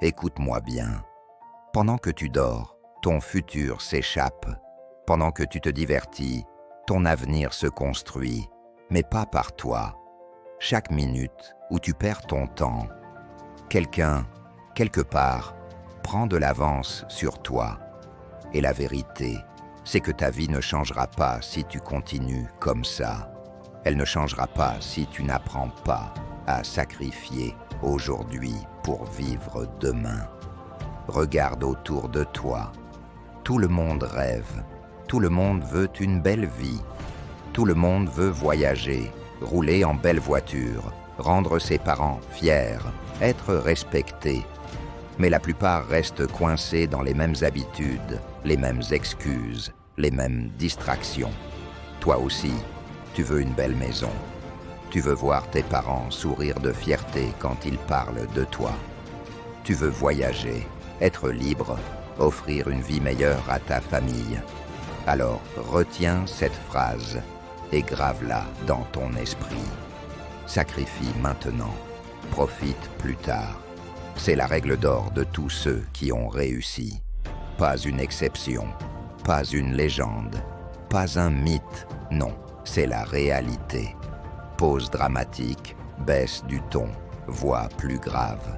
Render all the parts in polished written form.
écoute-moi bien. Pendant que tu dors, ton futur s'échappe. Pendant que tu te divertis, ton avenir se construit, mais pas par toi. Chaque minute où tu perds ton temps, quelqu'un, quelque part, prend de l'avance sur toi. Et la vérité, c'est que ta vie ne changera pas si tu continues comme ça. Elle ne changera pas si tu n'apprends pas à sacrifier aujourd'hui pour vivre demain. Regarde autour de toi. Tout le monde rêve. Tout le monde veut une belle vie. Tout le monde veut voyager, rouler en belle voiture, rendre ses parents fiers, être respecté. Mais la plupart restent coincés dans les mêmes habitudes, les mêmes excuses, les mêmes distractions. Toi aussi, tu veux une belle maison. Tu veux voir tes parents sourire de fierté quand ils parlent de toi. Tu veux voyager, être libre, offrir une vie meilleure à ta famille. Alors retiens cette phrase et grave-la dans ton esprit. Sacrifie maintenant, profite plus tard. C'est la règle d'or de tous ceux qui ont réussi. Pas une exception, pas une légende, pas un mythe, non, c'est la réalité. Pause dramatique, baisse du ton, voix plus grave.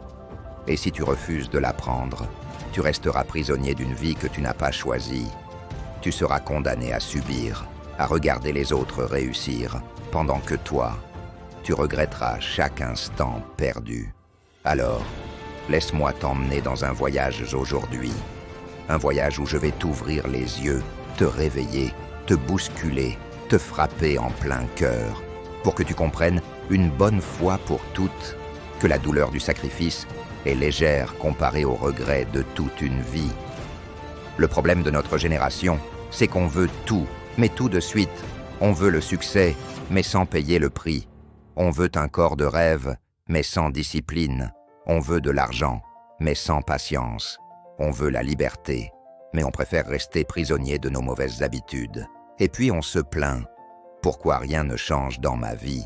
Et si tu refuses de l'apprendre, tu resteras prisonnier d'une vie que tu n'as pas choisie. Tu seras condamné à subir, à regarder les autres réussir, pendant que toi, tu regretteras chaque instant perdu. Alors, laisse-moi t'emmener dans un voyage aujourd'hui. Un voyage où je vais t'ouvrir les yeux, te réveiller, te bousculer, te frapper en plein cœur, pour que tu comprennes une bonne fois pour toutes que la douleur du sacrifice est légère comparée au regret de toute une vie. Le problème de notre génération, c'est qu'on veut tout, mais tout de suite. On veut le succès, mais sans payer le prix. On veut un corps de rêve, mais sans discipline. On veut de l'argent, mais sans patience. On veut la liberté, mais on préfère rester prisonnier de nos mauvaises habitudes. Et puis on se plaint. Pourquoi rien ne change dans ma vie?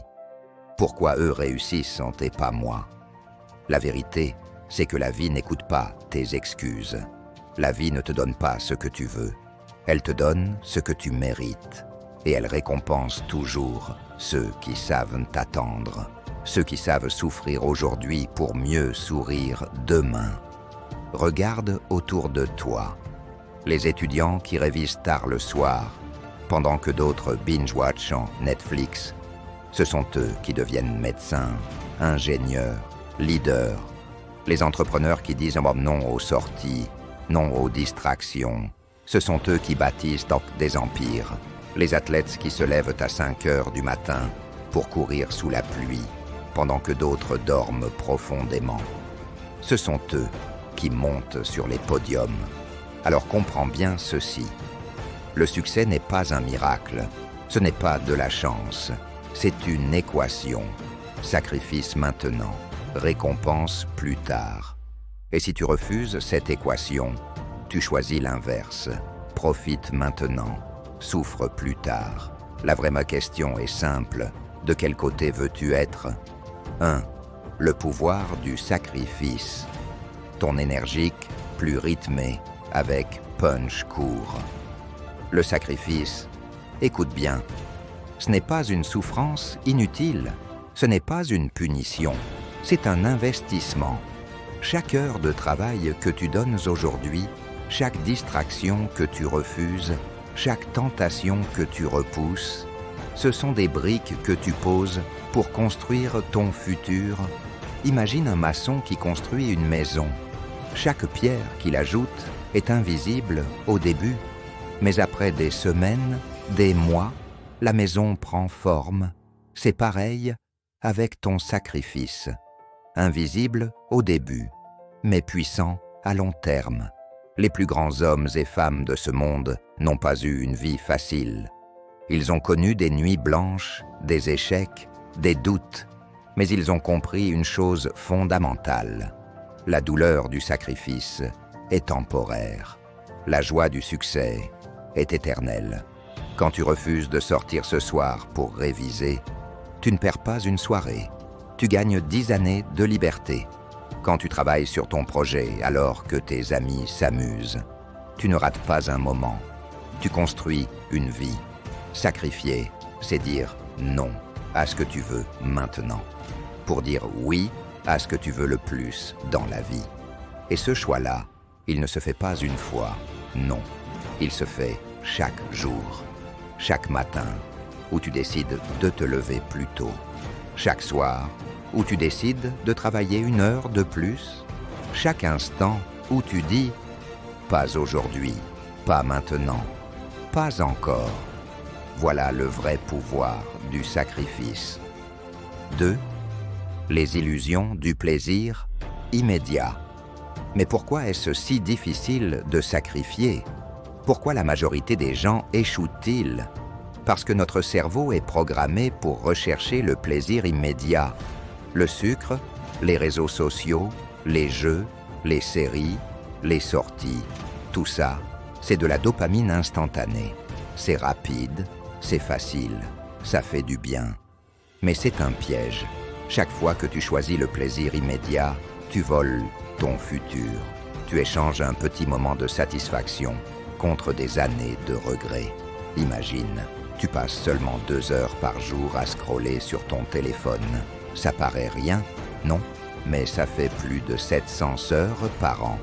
Pourquoi eux réussissent et pas moi? La vérité, c'est que la vie n'écoute pas tes excuses. La vie ne te donne pas ce que tu veux. Elle te donne ce que tu mérites. Et elle récompense toujours ceux qui savent t'attendre. Ceux qui savent souffrir aujourd'hui pour mieux sourire demain. Regarde autour de toi. Les étudiants qui révisent tard le soir, pendant que d'autres binge-watchent en Netflix, ce sont eux qui deviennent médecins, ingénieurs, leaders. Les entrepreneurs qui disent non aux sorties, non aux distractions. Ce sont eux qui bâtissent des empires. Les athlètes qui se lèvent à 5 heures du matin pour courir sous la pluie, pendant que d'autres dorment profondément. Ce sont eux qui montent sur les podiums. Alors comprends bien ceci. Le succès n'est pas un miracle, ce n'est pas de la chance, c'est une équation. Sacrifice maintenant, récompense plus tard. Et si tu refuses cette équation, tu choisis l'inverse. Profite maintenant, souffre plus tard. La vraie question est simple. De quel côté veux-tu être? 1. Le pouvoir du sacrifice. Ton énergique, plus rythmé, avec punch court. Le sacrifice, écoute bien, ce n'est pas une souffrance inutile, ce n'est pas une punition, c'est un investissement. Chaque heure de travail que tu donnes aujourd'hui, chaque distraction que tu refuses, chaque tentation que tu repousses, ce sont des briques que tu poses pour construire ton futur. Imagine un maçon qui construit une maison. Chaque pierre qu'il ajoute est invisible au début, mais après des semaines, des mois, la maison prend forme. C'est pareil avec ton sacrifice. Invisible au début, mais puissant à long terme. Les plus grands hommes et femmes de ce monde n'ont pas eu une vie facile. Ils ont connu des nuits blanches, des échecs, des doutes, mais ils ont compris une chose fondamentale. La douleur du sacrifice est temporaire. La joie du succès est éternelle. Quand tu refuses de sortir ce soir pour réviser, tu ne perds pas une soirée. Tu gagnes 10 années de liberté. Quand tu travailles sur ton projet alors que tes amis s'amusent, tu ne rates pas un moment. Tu construis une vie. Sacrifier, c'est dire non à ce que tu veux maintenant, pour dire oui à ce que tu veux le plus dans la vie. Et ce choix-là, il ne se fait pas une fois, non. Il se fait chaque jour, chaque matin, où tu décides de te lever plus tôt, chaque soir, où tu décides de travailler 1 heure de plus, chaque instant où tu dis « pas aujourd'hui, pas maintenant, pas encore ». Voilà le vrai pouvoir du sacrifice. 2. Les illusions du plaisir immédiat. Mais pourquoi est-ce si difficile de sacrifier? Pourquoi la majorité des gens échouent-ils? Parce que notre cerveau est programmé pour rechercher le plaisir immédiat. Le sucre, les réseaux sociaux, les jeux, les séries, les sorties, tout ça, c'est de la dopamine instantanée. C'est rapide, c'est facile, ça fait du bien. Mais c'est un piège. Chaque fois que tu choisis le plaisir immédiat, tu voles ton futur. Tu échanges un petit moment de satisfaction contre des années de regrets. Imagine, tu passes seulement 2 heures par jour à scroller sur ton téléphone. Ça paraît rien, non, mais ça fait plus de 700 heures par an.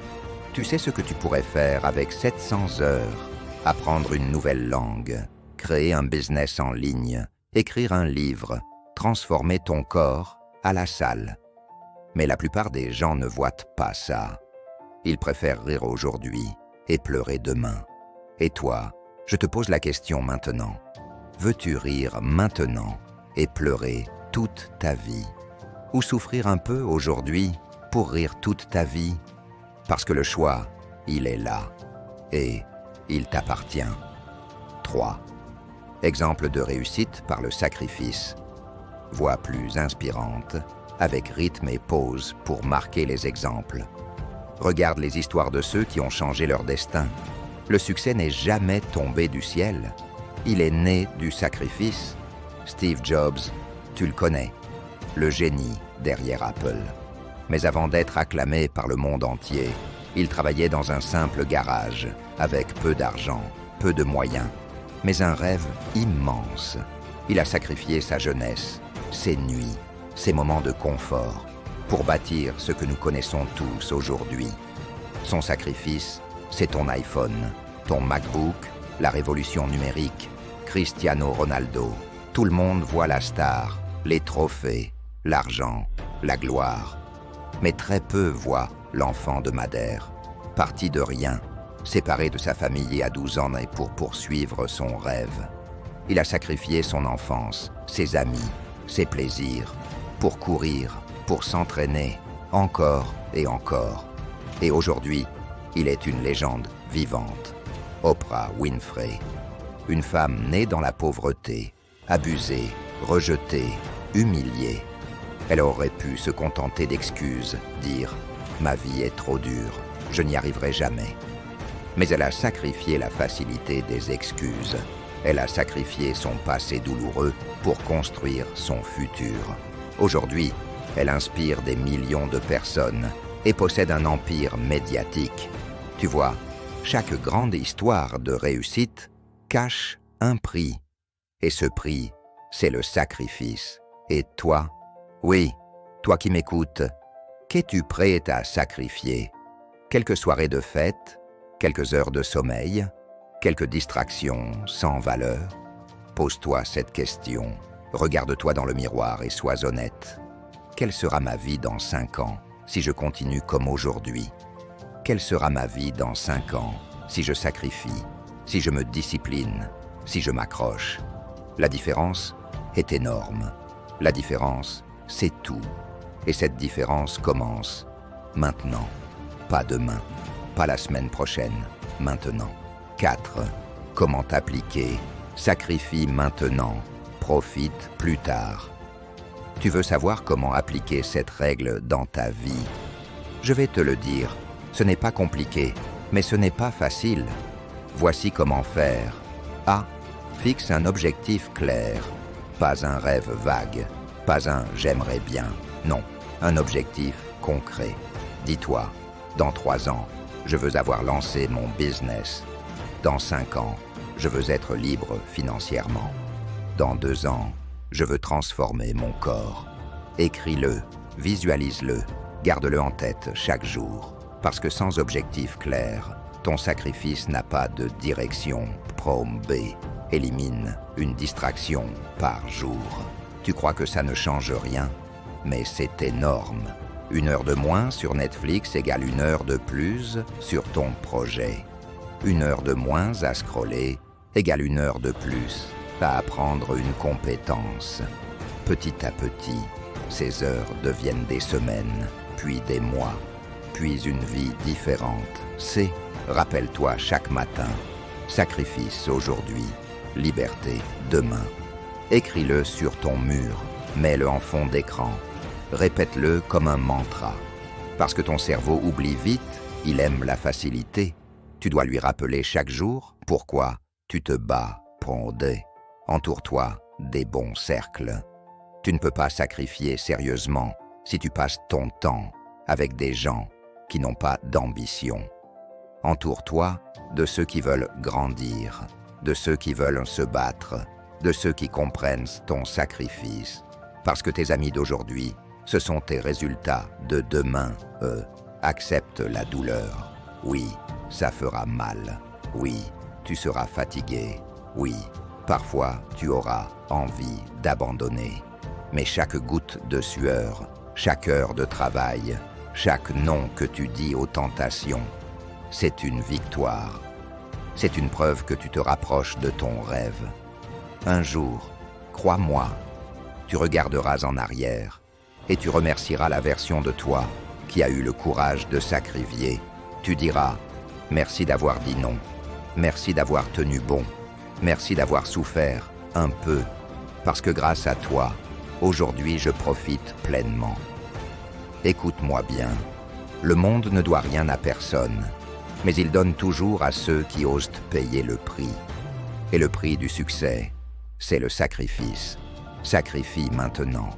Tu sais ce que tu pourrais faire avec 700 heures? Apprendre une nouvelle langue, créer un business en ligne, écrire un livre, transformer ton corps à la salle. Mais la plupart des gens ne voient pas ça. Ils préfèrent rire aujourd'hui et pleurer demain. Et toi, je te pose la question maintenant. Veux-tu rire maintenant et pleurer toute ta vie? Ou souffrir un peu aujourd'hui pour rire toute ta vie? Parce que le choix, il est là. Et il t'appartient. 3. Exemple de réussite par le sacrifice. Voix plus inspirante, avec rythme et pause pour marquer les exemples. Regarde les histoires de ceux qui ont changé leur destin. Le succès n'est jamais tombé du ciel. Il est né du sacrifice. Steve Jobs, tu le connais, le génie derrière Apple. Mais avant d'être acclamé par le monde entier, il travaillait dans un simple garage, avec peu d'argent, peu de moyens, mais un rêve immense. Il a sacrifié sa jeunesse, ses nuits, ses moments de confort, pour bâtir ce que nous connaissons tous aujourd'hui. Son sacrifice, c'est ton iPhone, ton MacBook, la révolution numérique, Cristiano Ronaldo. Tout le monde voit la star, les trophées, l'argent, la gloire. Mais très peu voient l'enfant de Madère, parti de rien, séparé de sa famille à 12 ans et pour poursuivre son rêve. Il a sacrifié son enfance, ses amis, ses plaisirs, pour courir, pour s'entraîner, encore et encore. Et aujourd'hui, il est une légende vivante. Oprah Winfrey, une femme née dans la pauvreté, abusée, rejetée, humiliée. Elle aurait pu se contenter d'excuses, dire « Ma vie est trop dure, je n'y arriverai jamais ». Mais elle a sacrifié la facilité des excuses. Elle a sacrifié son passé douloureux pour construire son futur. Aujourd'hui, elle inspire des millions de personnes et possède un empire médiatique. Tu vois, chaque grande histoire de réussite cache un prix. Et ce prix, c'est le sacrifice. Et toi, oui, toi qui m'écoutes, qu'es-tu prêt à sacrifier? Quelques soirées de fête, quelques heures de sommeil, quelques distractions sans valeur? Pose-toi cette question, regarde-toi dans le miroir et sois honnête. Quelle sera ma vie dans 5 ans si je continue comme aujourd'hui? Quelle sera ma vie dans 5 ans si je sacrifie, si je me discipline, si je m'accroche? La différence est énorme. La différence, c'est tout. Et cette différence commence maintenant, pas demain, pas la semaine prochaine, maintenant. 4. Comment t'appliquer? Sacrifie maintenant, profite plus tard. Tu veux savoir comment appliquer cette règle dans ta vie? Je vais te le dire, ce n'est pas compliqué, mais ce n'est pas facile. Voici comment faire. A. Fixe un objectif clair, pas un rêve vague, pas un « j'aimerais bien », non, un objectif concret. Dis-toi, dans 3 ans, je veux avoir lancé mon business. Dans 5 ans, je veux être libre financièrement. Dans 2 ans, je veux transformer mon corps. Écris-le, visualise-le, garde-le en tête chaque jour. Parce que sans objectif clair, ton sacrifice n'a pas de direction. Prom B. Élimine une distraction par jour. Tu crois que ça ne change rien, mais c'est énorme. 1 heure de moins sur Netflix égale 1 heure de plus sur ton projet. 1 heure de moins à scroller égale 1 heure de plus à apprendre une compétence. Petit à petit, ces heures deviennent des semaines, puis des mois, puis une vie différente. C'est, rappelle-toi chaque matin, sacrifice aujourd'hui, liberté demain. Écris-le sur ton mur, mets-le en fond d'écran, répète-le comme un mantra. Parce que ton cerveau oublie vite, il aime la facilité. Tu dois lui rappeler chaque jour pourquoi tu te bats. Prends-des. Entoure-toi des bons cercles. Tu ne peux pas sacrifier sérieusement si tu passes ton temps avec des gens qui n'ont pas d'ambition. Entoure-toi de ceux qui veulent grandir, de ceux qui veulent se battre, de ceux qui comprennent ton sacrifice. Parce que tes amis d'aujourd'hui, ce sont tes résultats de demain. Accepte la douleur. Oui, ça fera mal. Oui, tu seras fatigué. Oui, parfois tu auras envie d'abandonner. Mais chaque goutte de sueur, chaque heure de travail, chaque non que tu dis aux tentations, c'est une victoire. C'est une preuve que tu te rapproches de ton rêve. Un jour, crois-moi, tu regarderas en arrière et tu remercieras la version de toi qui a eu le courage de sacrifier. Tu diras « Merci d'avoir dit non, merci d'avoir tenu bon, merci d'avoir souffert un peu, parce que grâce à toi, aujourd'hui je profite pleinement. » Écoute-moi bien, le monde ne doit rien à personne, mais il donne toujours à ceux qui osent payer le prix. Et le prix du succès, c'est le sacrifice. Sacrifie maintenant.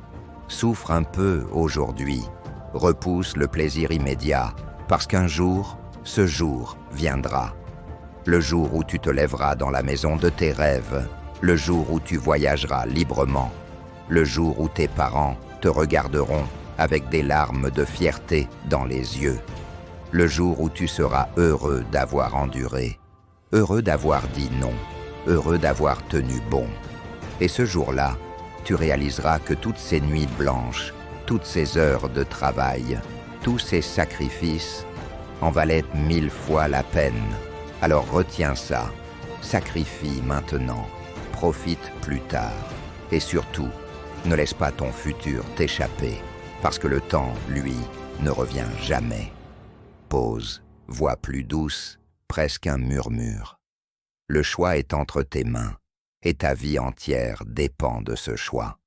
Souffre un peu aujourd'hui. Repousse le plaisir immédiat, parce qu'un jour, ce jour viendra. Le jour où tu te lèveras dans la maison de tes rêves, le jour où tu voyageras librement, le jour où tes parents te regarderont avec des larmes de fierté dans les yeux, le jour où tu seras heureux d'avoir enduré, heureux d'avoir dit non, heureux d'avoir tenu bon. Et ce jour-là, tu réaliseras que toutes ces nuits blanches, toutes ces heures de travail, tous ces sacrifices en valaient 1000 fois la peine. Alors retiens ça, sacrifie maintenant, profite plus tard. Et surtout, ne laisse pas ton futur t'échapper, parce que le temps, lui, ne revient jamais. Pause, voix plus douce, presque un murmure. Le choix est entre tes mains, et ta vie entière dépend de ce choix.